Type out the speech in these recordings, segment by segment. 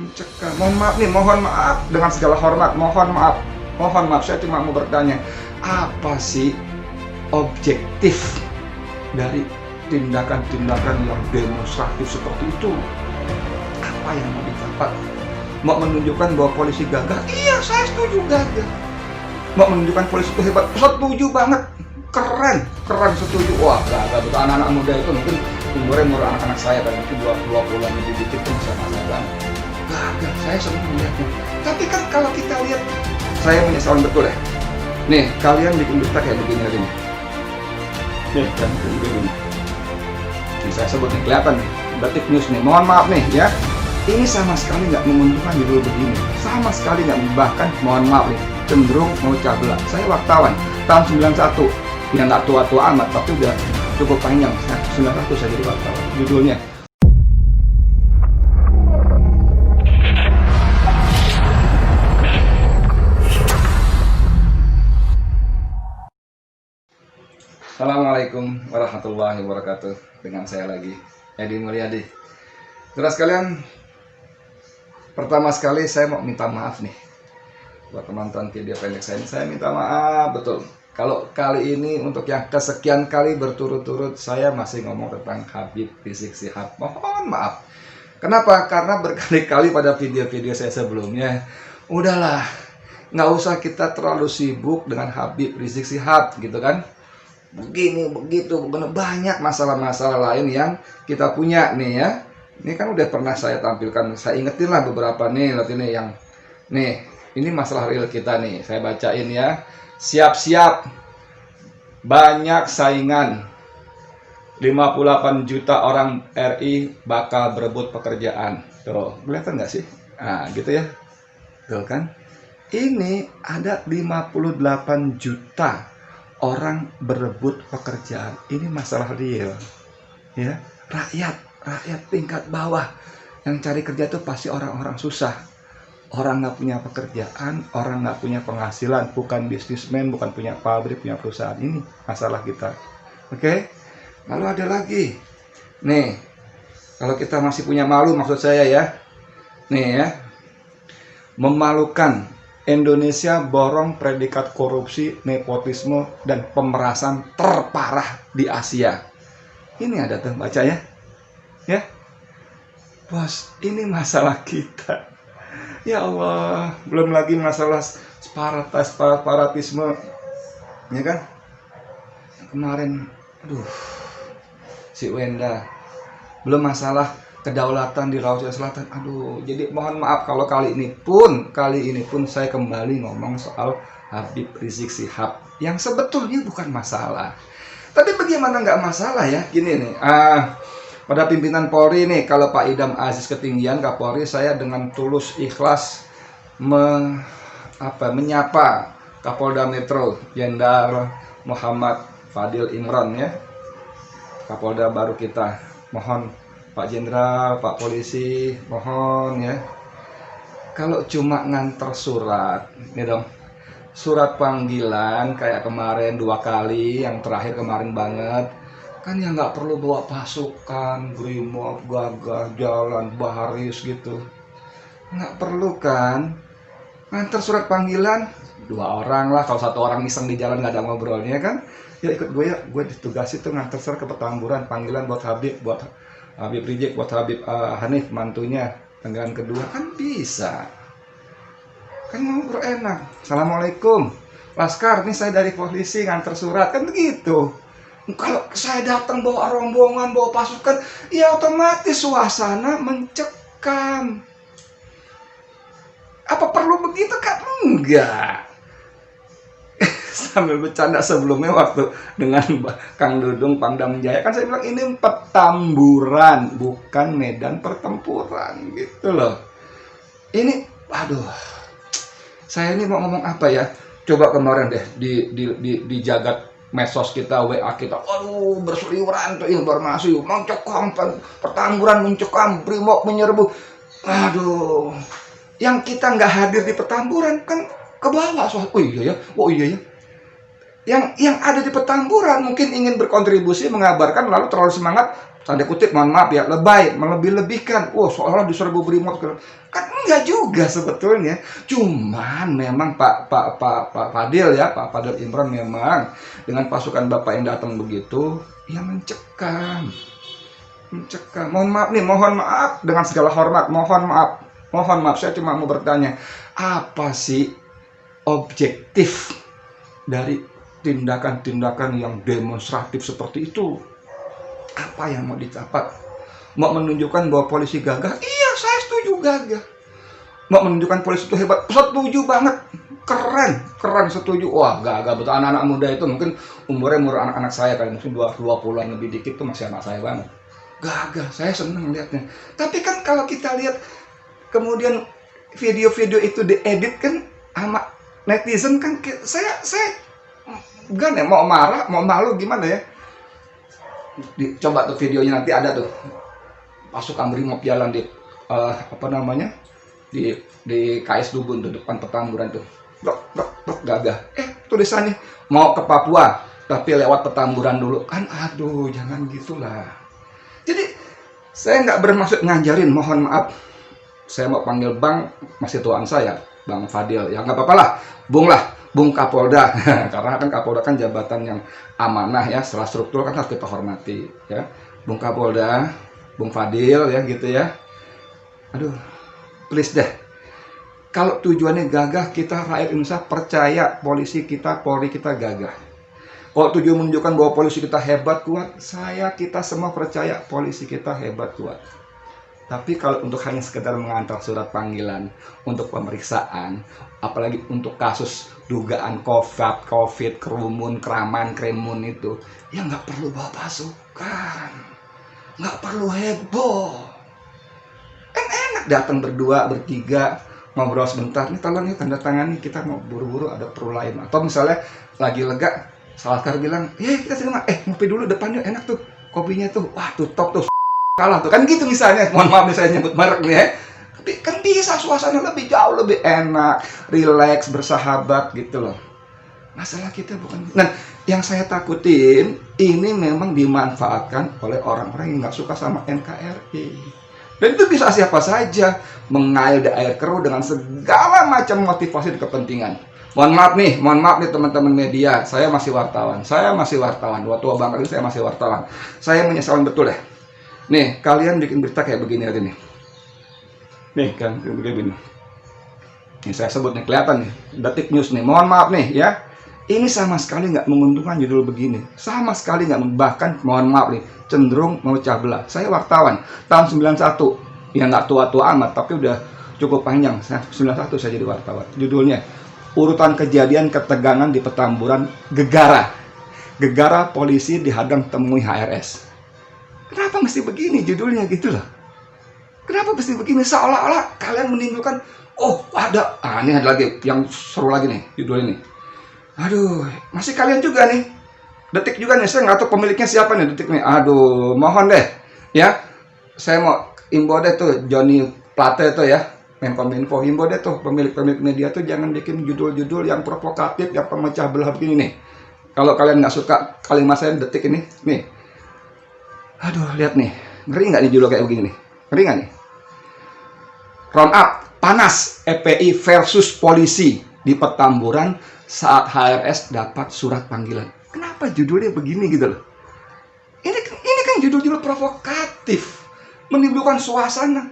Mencekam. Mohon maaf nih, mohon maaf dengan segala hormat, mohon maaf. Saya cuma mau bertanya, apa sih objektif dari tindakan-tindakan yang demonstratif seperti itu? Apa yang mau dicapai? Mau menunjukkan bahwa polisi gagah? Iya, saya setuju gagah. Mau menunjukkan polisi itu hebat? Setuju banget. Keren, setuju. Wah, gagah betul. Anak-anak muda itu mungkin umurnya anak-anak saya kan mungkin 20-an lebih dikit pun sama banget. Gagah, saya senang melihatnya. Tapi kan kalau kita lihat, saya menyesal betul ya. Nih, kalian bikin berita kayak begini aja nih. Nih, kan begini. Ini saya sebut nih, kelihatan nih. Batik News nih, mohon maaf nih ya. Ini sama sekali nggak menguntungkan judul begini. Sama sekali nggak, bahkan mohon maaf nih, cenderung mau cabla. Saya wartawan tahun 91. Ya nggak tua-tua amat, tapi udah cukup panjang. 91 saya jadi wartawan. Judulnya Assalamualaikum warahmatullahi wabarakatuh. Dengan saya lagi, Edi Mulyadi. Terus kalian, pertama sekali saya mau minta maaf nih buat penonton video pendek saya ini. Saya minta maaf betul. Kalau kali ini untuk yang kesekian kali berturut-turut saya masih ngomong tentang Habib Rizik Syihab. Mohon maaf. Kenapa? Karena berkali-kali pada video-video saya sebelumnya, udahlah, nggak usah kita terlalu sibuk dengan Habib Rizik Syihab gitu kan. Begini, begitu, banyak masalah-masalah lain yang kita punya nih ya. Ini kan udah pernah saya tampilkan, saya ingetin lah beberapa nih, lihat ini yang nih, ini masalah real kita nih, saya bacain ya. Siap-siap, banyak saingan, 58 juta orang RI bakal berebut pekerjaan. Tuh, kelihatan nggak sih? Nah, gitu ya. Tuh kan, ini ada 58 juta orang berebut pekerjaan. Ini masalah real ya. Rakyat tingkat bawah yang cari kerja itu pasti orang-orang susah, orang nggak punya pekerjaan, orang nggak punya penghasilan, bukan bisnismen, bukan punya pabrik, punya perusahaan. Ini masalah kita. Oke. Lalu ada lagi nih, kalau kita masih punya malu, maksud saya ya, nih ya, memalukan, Indonesia borong predikat korupsi, nepotisme, dan pemerasan terparah di Asia. Ini ada tuh, baca ya. Ya, bos, ini masalah kita. Ya Allah, belum lagi masalah separatisme, ya kan? Kemarin, aduh, si Wenda, belum masalah kedaulatan di Laut Selatan. Aduh, jadi mohon maaf kalau kali ini pun saya kembali ngomong soal Habib Rizik Syihab yang sebetulnya bukan masalah. Tapi bagaimana nggak masalah ya? Gini nih, pada pimpinan Polri nih, kalau Pak Idam Aziz ketinggian Kapolri, saya dengan tulus ikhlas menyapa Kapolda Metro Jenderal Muhammad Fadil Imran ya, Kapolda baru kita. Mohon Pak Jenderal, Pak Polisi, mohon ya, kalau cuma nganter surat, nih dong, surat panggilan kayak kemarin 2 kali, yang terakhir kemarin banget, kan ya nggak perlu bawa pasukan, brimob, gagah, jalan, baris gitu, nggak perlu kan, nganter surat panggilan 2 orang lah, kalau 1 orang iseng di jalan nggak ada ngobrolnya kan, ya ikut gue ya, gue ditugasi tuh nganter surat ke Petamburan, panggilan buat Habib Rizik, buat Habib Hanif, mantunya, panggilan kedua kan bisa. Kan ngobrol enak. Assalamualaikum, Laskar, ini saya dari polisi nganter surat, kan begitu. Kalau saya datang bawa rombongan, bawa pasukan, ya otomatis suasana mencekam. Apa perlu begitu kan? Enggak. Sambil bercanda sebelumnya waktu dengan Kang Dudung Pangdam Jaya, kan saya bilang ini Petamburan, bukan medan pertempuran gitu loh. Ini aduh, saya ini mau ngomong apa ya, coba kemarin deh di jagat medsos kita, WA kita, aduh berseliweran tuh informasi, mencekam Petamburan, mencekam brimob, menyerbu. Aduh, yang kita nggak hadir di Petamburan kan ke bawah soal, oh iya ya, yang ada di Petamburan mungkin ingin berkontribusi, mengabarkan, lalu terlalu semangat tanda kutip, mohon maaf ya, lebay, melebih-lebihkan. Seolah diserbu brimob. Kan enggak juga sebetulnya. Cuman memang Pak Fadil ya, Pak Fadil Imran memang dengan pasukan Bapak yang datang begitu, ya mencekam. Mohon maaf nih, mohon maaf dengan segala hormat, mohon maaf, saya cuma mau bertanya, apa sih objektif dari tindakan-tindakan yang demonstratif seperti itu? Apa yang mau dicapai? Mau menunjukkan bahwa polisi gagah? Iya, saya setuju gagah. Mau menunjukkan polisi itu hebat? Setuju banget. Keren, setuju. Wah, gagah betul. Anak-anak muda itu mungkin umur anak-anak saya, kayak mungkin 20-an lebih dikit tuh masih anak saya banget. Gagah, saya seneng lihatnya. Tapi kan kalau kita lihat kemudian video-video itu diedit kan sama netizen kan, saya gak nih, mau marah, mau malu gimana ya? Coba tuh videonya, nanti ada tuh pasukan brimob jalan di di KS Dubun tuh, depan Petamburan tuh, gagah. Tulisannya mau ke Papua tapi lewat Petamburan dulu kan. Aduh, jangan gitulah. Jadi saya nggak bermaksud ngajarin, mohon maaf. Saya mau panggil Bang, masih tuaan saya, Bang Fadil. Ya nggak apa-apa lah, Bung Kapolda. Karena kan Kapolda kan jabatan yang amanah ya, secara struktur kan harus kita hormati ya. Bung Kapolda, Bung Fadil ya gitu ya. Aduh, please deh. Kalau tujuannya gagah, kita rakyat Indonesia percaya polisi kita, Polri kita gagah. Kalau tujuan menunjukkan bahwa polisi kita hebat, kuat, kita semua percaya polisi kita hebat, kuat. Tapi kalau untuk hanya sekedar mengantar surat panggilan untuk pemeriksaan, apalagi untuk kasus dugaan COVID, kerumun, kremun itu, ya nggak perlu bawa pasukan, nggak perlu heboh. Enak datang berdua, bertiga, ngobrol sebentar, nih tolong ya tanda tangan nih, kita mau buru-buru ada perlu lain. Atau misalnya lagi lega, Salakar bilang, kita terima, ngopi dulu depannya enak tuh, kopinya tuh, wah tuh top tuh, kalah tuh, kan gitu misalnya. Mohon maaf nih saya nyebut merek nih ya. Tapi kan bisa suasana jauh lebih enak, rileks, bersahabat gitu loh. Masalah kita bukan. Nah, yang saya takutin ini memang dimanfaatkan oleh orang-orang yang nggak suka sama NKRI. Dan itu bisa siapa saja mengail di air keruh dengan segala macam motivasi dan kepentingan. Mohon maaf nih teman-teman media, saya masih wartawan. Waktu Bang Kali saya masih wartawan. Saya menyesalkan betul deh. Nih, kalian bikin berita kayak begini aja nih. Nih kan, begini. Ini saya sebut nih, kelihatan nih, Detik News nih. Mohon maaf nih ya. Ini sama sekali nggak menguntungkan judul begini. Sama sekali nggak, bahkan mohon maaf nih, cenderung memecah belah. Saya wartawan tahun 91. Ya nggak tua-tua amat, tapi udah cukup panjang. 91 saya jadi wartawan. Judulnya, urutan kejadian ketegangan di Petamburan, Gegara polisi dihadang temui HRS. Kenapa mesti begini judulnya gitu loh? Kenapa mesti begini? Seolah-olah kalian menimbulkan, ini ada lagi yang seru lagi nih judul ini. Aduh, masih kalian juga nih. Detik juga nih, saya nggak tahu pemiliknya siapa nih Detik nih. Aduh, mohon deh ya. Saya mau imbau deh tuh Johnny Plate tuh ya, Menkominfo, himbau deh tuh pemilik media tuh jangan bikin judul-judul yang provokatif, yang pemecah belah begini nih. Kalau kalian nggak suka kalimat saya Detik ini, nih. Aduh, lihat nih, ngeri nggak nih judul kayak begini nih? Ngeri nggak nih? Round up, panas EPI versus polisi di Petamburan saat HRS dapat surat panggilan. Kenapa judulnya begini gitu loh? Ini kan judul-judul provokatif, menimbulkan suasana.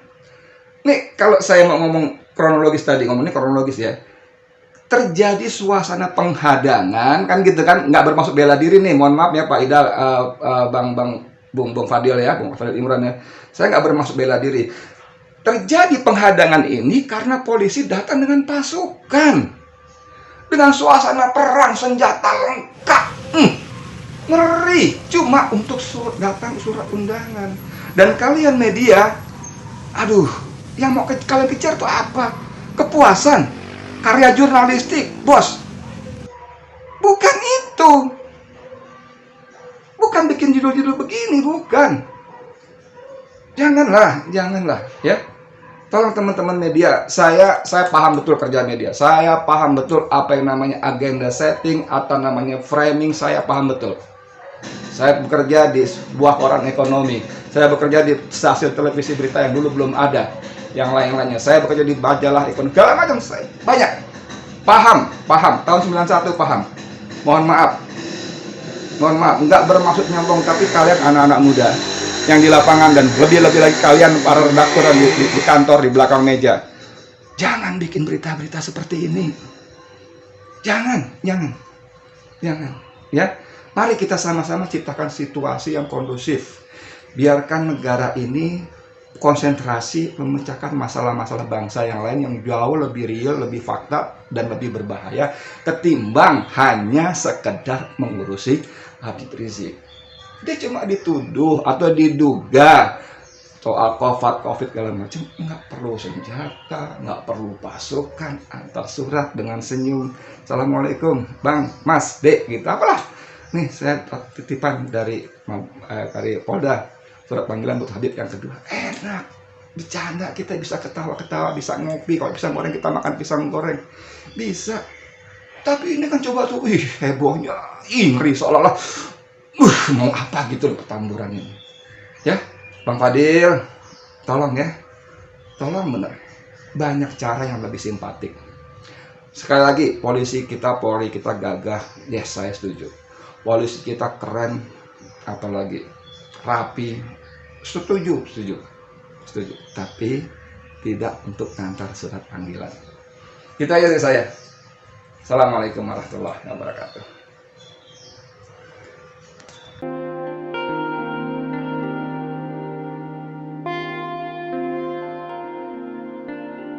Nih, kalau saya mau ngomong kronologis tadi, ngomongnya kronologis ya. Terjadi suasana penghadangan, kan gitu kan, nggak bermaksud bela diri nih, mohon maaf ya Pak Idal, Bung Fadil ya, Bung Fadil Imran ya. Saya nggak bermaksud bela diri. Terjadi penghadangan ini karena polisi datang dengan pasukan. Dengan suasana perang, senjata lengkap. Ngeri. Cuma untuk datang surat undangan. Dan kalian media, aduh, yang mau kalian kejar tuh apa? Kepuasan. Karya jurnalistik, bos. Bukan itu. Bukan bikin judul-judul begini, bukan. Janganlah ya. Tolong teman-teman media, saya paham betul kerja media. Saya paham betul apa yang namanya agenda setting atau namanya framing, saya paham betul. Saya bekerja di sebuah koran ekonomi. Saya bekerja di stasiun televisi berita yang dulu belum ada. Yang lain-lainnya. Saya bekerja di majalah ekonomi. Segala macam saya banyak. Paham. Tahun 91 paham. Mohon maaf. Enggak bermaksud nyombong, tapi kalian anak-anak muda yang di lapangan dan lebih-lebih lagi kalian para redaktur di kantor di belakang meja. Jangan bikin berita-berita seperti ini. Jangan. Ya. Mari kita sama-sama ciptakan situasi yang kondusif. Biarkan negara ini konsentrasi memecahkan masalah-masalah bangsa yang lain yang jauh lebih real, lebih fakta, dan lebih berbahaya ketimbang hanya sekedar mengurusi Habib Rizik. Dia cuma dituduh atau diduga soal COVID segala macam, nggak perlu senjata, nggak perlu pasukan, antar surat dengan senyum, assalamualaikum, bang, mas, dek, gitu, apalah. Nih saya titipan dari Polda, surat panggilan buat Habib yang kedua. Enak, bercanda, kita bisa ketawa-ketawa, bisa ngopi, kalau pisang goreng kita makan pisang goreng, bisa. Tapi ini kan coba tuh, hebohnya, ngeri seolah-olah, mau apa gitu loh pertamburan ini. Ya, Bang Fadil, tolong ya, tolong bener. Banyak cara yang lebih simpatik. Sekali lagi, polisi kita, Polri kita gagah, yes saya setuju. Polisi kita keren, apalagi rapi, setuju. Tapi tidak untuk ngantar surat panggilan. Kita aja dari saya. Assalamualaikum warahmatullahi wabarakatuh.